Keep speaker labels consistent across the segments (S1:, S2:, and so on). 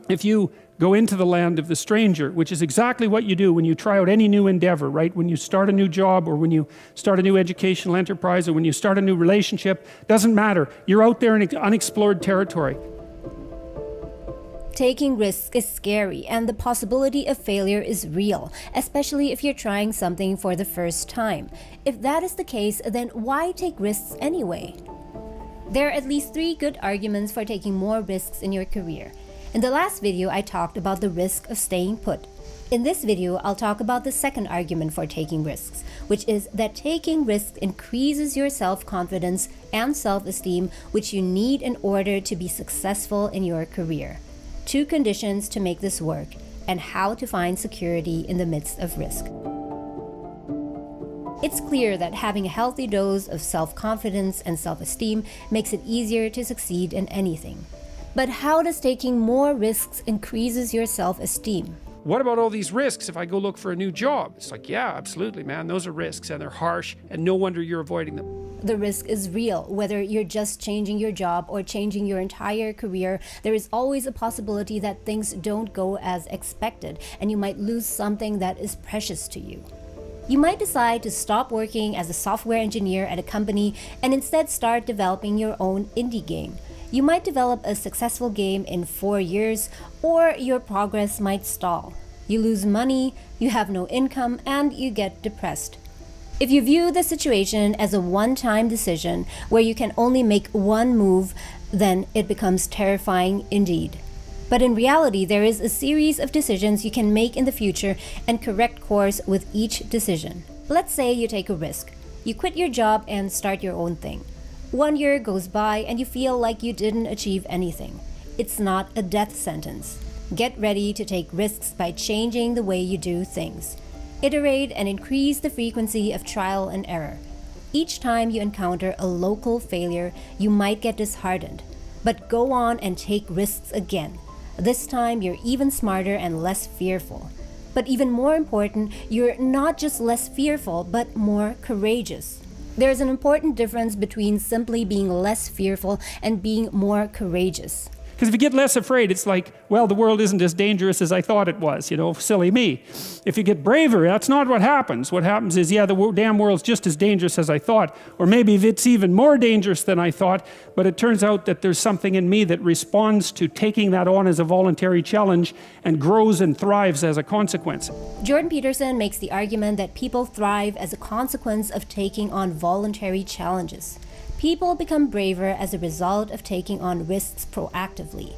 S1: if you go into the land of the stranger, which is exactly what you do when you try out any new endeavor, right? When you start a new job, or when you start a new educational enterprise, or when you start a new relationship, doesn't matter. You're out there in unexplored territory.
S2: Taking risks is scary, and the possibility of failure is real, especially if you're trying something for the first time. If that is the case, then why take risks anyway? There are at least 3 good arguments for taking more risks in your career. In the last video, I talked about the risk of staying put. In this video, I'll talk about the second argument for taking risks, which is that taking risks increases your self-confidence and self-esteem, which you need in order to be successful in your career. 2 conditions to make this work, and how to find security in the midst of risk. It's clear that having a healthy dose of self-confidence and self-esteem makes it easier to succeed in anything. But how does taking more risks increases your self-esteem?
S1: What about all these risks if I go look for a new job? It's like, yeah, absolutely, man. Those are risks, and they're harsh, and no wonder you're avoiding them.
S2: The risk is real. Whether you're just changing your job or changing your entire career, there is always a possibility that things don't go as expected, and you might lose something that is precious to you. You might decide to stop working as a software engineer at a company and instead start developing your own indie game. You might develop a successful game in 4 years, or your progress might stall. You lose money, you have no income, and you get depressed. If you view the situation as a one-time decision where you can only make one move, then it becomes terrifying indeed. But in reality, there is a series of decisions you can make in the future and correct course with each decision. Let's say you take a risk. You quit your job and start your own thing. 1 year goes by and you feel like you didn't achieve anything. It's not a death sentence. Get ready to take risks by changing the way you do things. Iterate and increase the frequency of trial and error. Each time you encounter a local failure, you might get disheartened. But go on and take risks again. This time you're even smarter and less fearful. But even more important, you're not just less fearful, but more courageous. There's an important difference between simply being less fearful and being more courageous.
S1: Because if you get less afraid, it's like, well, the world isn't as dangerous as I thought it was, silly me. If you get braver, that's not what happens. What happens is, yeah, the damn world's just as dangerous as I thought, or maybe it's even more dangerous than I thought, but it turns out that there's something in me that responds to taking that on as a voluntary challenge and grows and thrives as a consequence.
S2: Jordan Peterson makes the argument that people thrive as a consequence of taking on voluntary challenges. People become braver as a result of taking on risks proactively.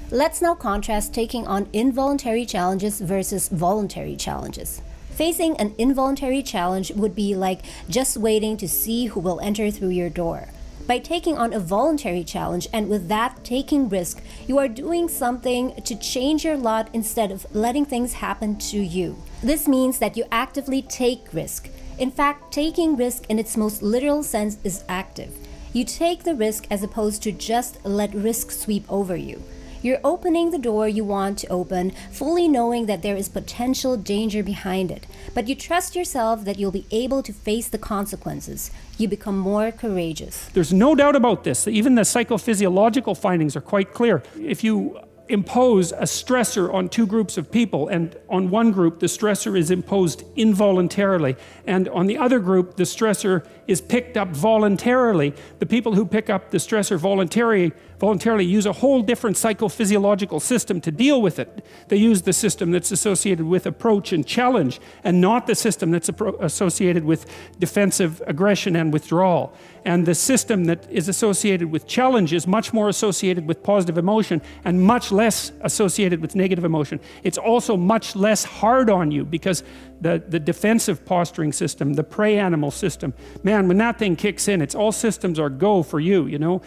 S2: Let's now contrast taking on involuntary challenges versus voluntary challenges. Facing an involuntary challenge would be like just waiting to see who will enter through your door. By taking on a voluntary challenge and with that taking risk, you are doing something to change your lot instead of letting things happen to you. This means that you actively take risk. In fact, taking risk in its most literal sense is active. You take the risk as opposed to just let risk sweep over you. You're opening the door you want to open, fully knowing that there is potential danger behind it. But you trust yourself that you'll be able to face the consequences. You become more courageous.
S1: There's no doubt about this. Even the psychophysiological findings are quite clear. If you impose a stressor on 2 groups of people, and on one group the stressor is imposed involuntarily, and on the other group the stressor is picked up voluntarily, the people who pick up the stressor voluntarily use a whole different psychophysiological system to deal with it. They use the system that's associated with approach and challenge, and not the system that's associated with defensive aggression and withdrawal. And the system that is associated with challenge is much more associated with positive emotion and much less associated with negative emotion. It's also much less hard on you, because the defensive posturing system, the prey animal system, man, when that thing kicks in, it's all systems are go for you,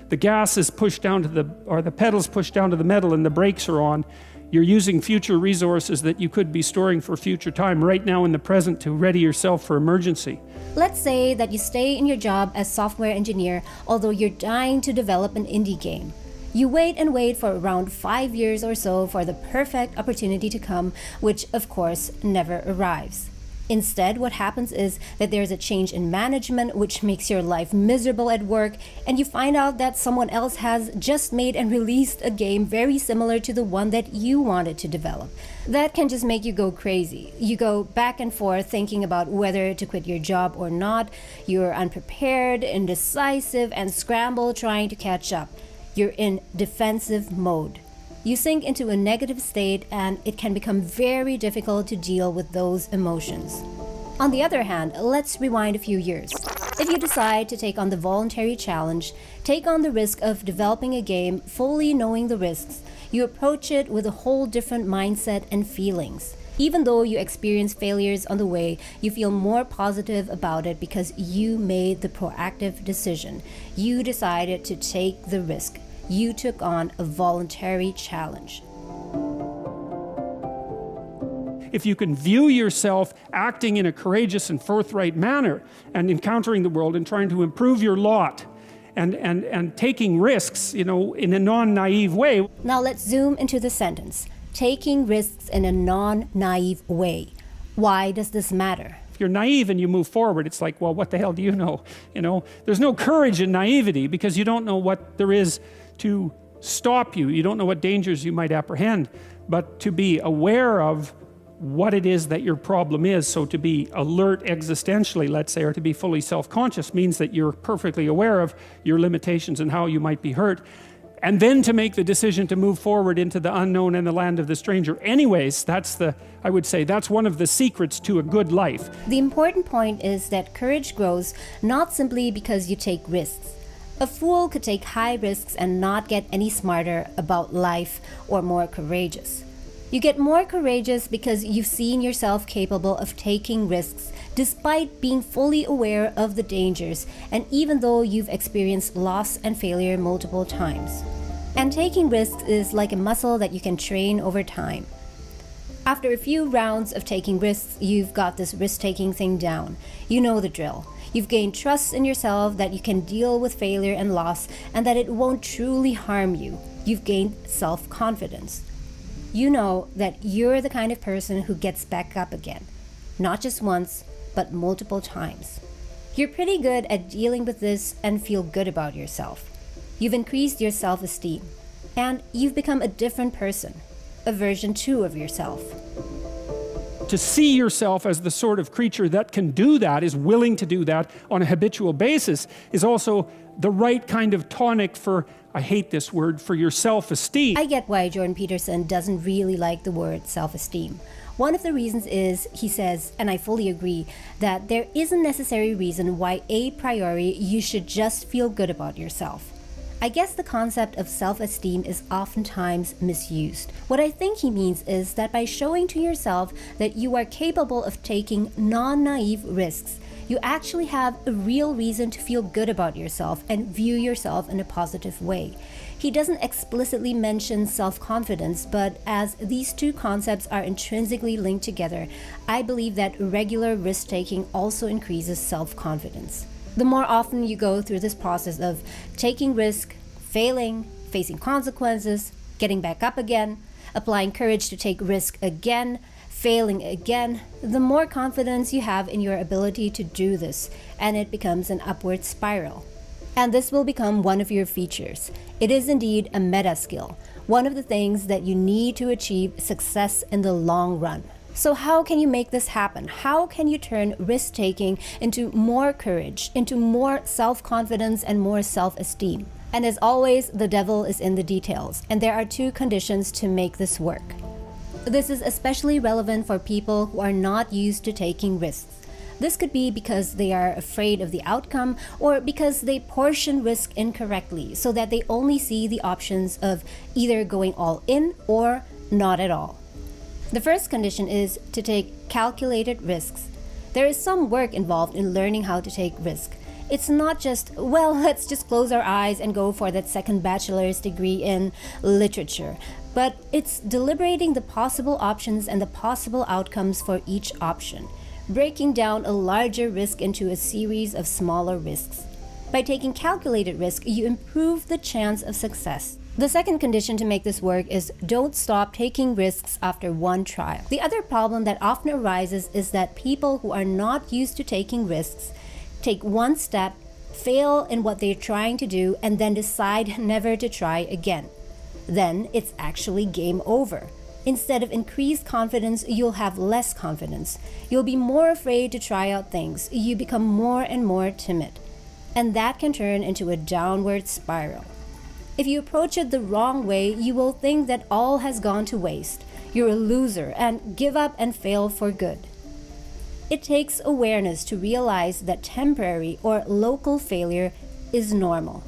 S1: the gas is pushed down to the pedals pushed down to the metal, and the brakes are on. You're using future resources that you could be storing for future time right now in the present to ready yourself for emergency.
S2: Let's say that you stay in your job as software engineer, although you're dying to develop an indie game. You wait and wait for around 5 years or so for the perfect opportunity to come, which of course never arrives. Instead, what happens is that there's a change in management, which makes your life miserable at work, and you find out that someone else has just made and released a game very similar to the one that you wanted to develop. That can just make you go crazy. You go back and forth thinking about whether to quit your job or not. You're unprepared, indecisive, and scramble trying to catch up. You're in defensive mode. You sink into a negative state, and it can become very difficult to deal with those emotions. On the other hand, let's rewind a few years. If you decide to take on the voluntary challenge, take on the risk of developing a game fully knowing the risks, you approach it with a whole different mindset and feelings. Even though you experience failures on the way, you feel more positive about it because you made the proactive decision. You decided to take the risk. You took on a voluntary challenge.
S1: If you can view yourself acting in a courageous and forthright manner and encountering the world and trying to improve your lot and taking risks, in a non-naive way.
S2: Now let's zoom into the sentence. Taking risks in a non-naive way. Why does this matter?
S1: If you're naive and you move forward, it's like, well, what the hell do you know? There's no courage in naivety because you don't know what there is to stop you. You don't know what dangers you might apprehend, but to be aware of what it is that your problem is. So to be alert existentially, let's say, or to be fully self-conscious means that you're perfectly aware of your limitations and how you might be hurt. And then to make the decision to move forward into the unknown and the land of the stranger. Anyways, I would say that's one of the secrets to a good life.
S2: The important point is that courage grows not simply because you take risks. A fool could take high risks and not get any smarter about life or more courageous. You get more courageous because you've seen yourself capable of taking risks despite being fully aware of the dangers and even though you've experienced loss and failure multiple times. And taking risks is like a muscle that you can train over time. After a few rounds of taking risks, you've got this risk-taking thing down. You know the drill. You've gained trust in yourself that you can deal with failure and loss and that it won't truly harm you. You've gained self-confidence. You know that you're the kind of person who gets back up again, not just once, but multiple times. You're pretty good at dealing with this and feel good about yourself. You've increased your self-esteem, and you've become a different person, a version 2 of yourself.
S1: To see yourself as the sort of creature that can do that, is willing to do that on a habitual basis, is also the right kind of tonic for, I hate this word, for your self-esteem.
S2: I get why Jordan Peterson doesn't really like the word self-esteem. One of the reasons is, he says, and I fully agree, that there is a necessary reason why a priori you should just feel good about yourself. I guess the concept of self-esteem is oftentimes misused. What I think he means is that by showing to yourself that you are capable of taking non-naive risks, you actually have a real reason to feel good about yourself and view yourself in a positive way. He doesn't explicitly mention self-confidence, but as these two concepts are intrinsically linked together, I believe that regular risk-taking also increases self-confidence. The more often you go through this process of taking risk, failing, facing consequences, getting back up again, applying courage to take risk again, failing again, the more confidence you have in your ability to do this, and it becomes an upward spiral. And this will become one of your features. It is indeed a meta skill, one of the things that you need to achieve success in the long run. So how can you make this happen? How can you turn risk-taking into more courage, into more self-confidence and more self-esteem? And as always, the devil is in the details, and there are two conditions to make this work. This is especially relevant for people who are not used to taking risks. This could be because they are afraid of the outcome or because they portion risk incorrectly so that they only see the options of either going all in or not at all. The first condition is to take calculated risks. There is some work involved in learning how to take risk. It's not just, well, let's just close our eyes and go for that second bachelor's degree in literature. But it's deliberating the possible options and the possible outcomes for each option, breaking down a larger risk into a series of smaller risks. By taking calculated risk, you improve the chance of success. The second condition to make this work is don't stop taking risks after one trial. The other problem that often arises is that people who are not used to taking risks take one step, fail in what they're trying to do, and then decide never to try again. Then it's actually game over. Instead of increased confidence, you'll have less confidence. You'll be more afraid to try out things. You become more and more timid. And that can turn into a downward spiral. If you approach it the wrong way, you will think that all has gone to waste. You're a loser and give up and fail for good. It takes awareness to realize that temporary or local failure is normal.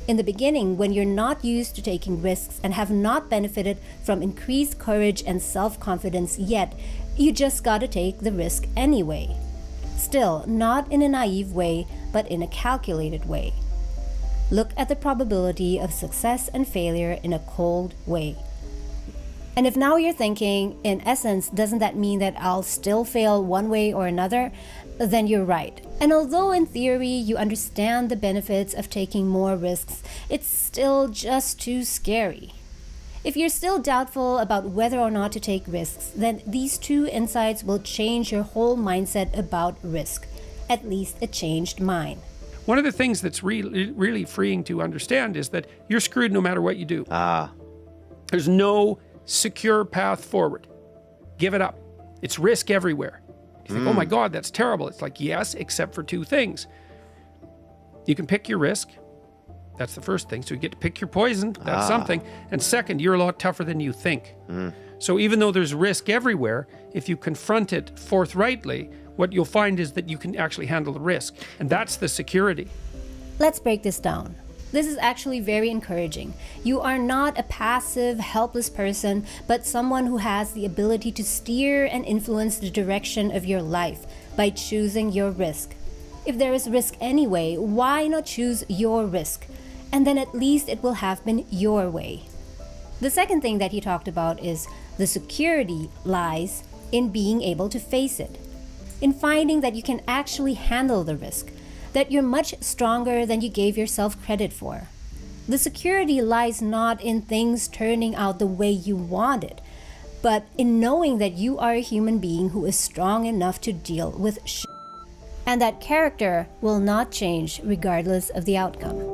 S2: In the beginning, when you're not used to taking risks and have not benefited from increased courage and self-confidence yet, you just gotta take the risk anyway. Still, not in a naive way, but in a calculated way. Look at the probability of success and failure in a cold way. And if now you're thinking, in essence, doesn't that mean that I'll still fail one way or another? Then you're right. And although in theory you understand the benefits of taking more risks, it's still just too scary. If you're still doubtful about whether or not to take risks, then these two insights will change your whole mindset about risk. At least it changed mine.
S1: One of the things that's really freeing to understand is that you're screwed no matter what you do. There's no secure path forward. Give it up. It's risk everywhere. You think, oh my God, that's terrible. It's like, yes, except for two things. You can pick your risk. That's the first thing. So you get to pick your poison. That's something. And second, you're a lot tougher than you think. So even though there's risk everywhere, if you confront it forthrightly, what you'll find is that you can actually handle the risk. And that's the security.
S2: Let's break this down. This is actually very encouraging. You are not a passive, helpless person, but someone who has the ability to steer and influence the direction of your life by choosing your risk. If there is risk anyway, why not choose your risk? And then at least it will have been your way. The second thing that he talked about is the security lies in being able to face it, in finding that you can actually handle the risk, that you're much stronger than you gave yourself credit for. The security lies not in things turning out the way you want it, but in knowing that you are a human being who is strong enough to deal with shit, and that character will not change regardless of the outcome.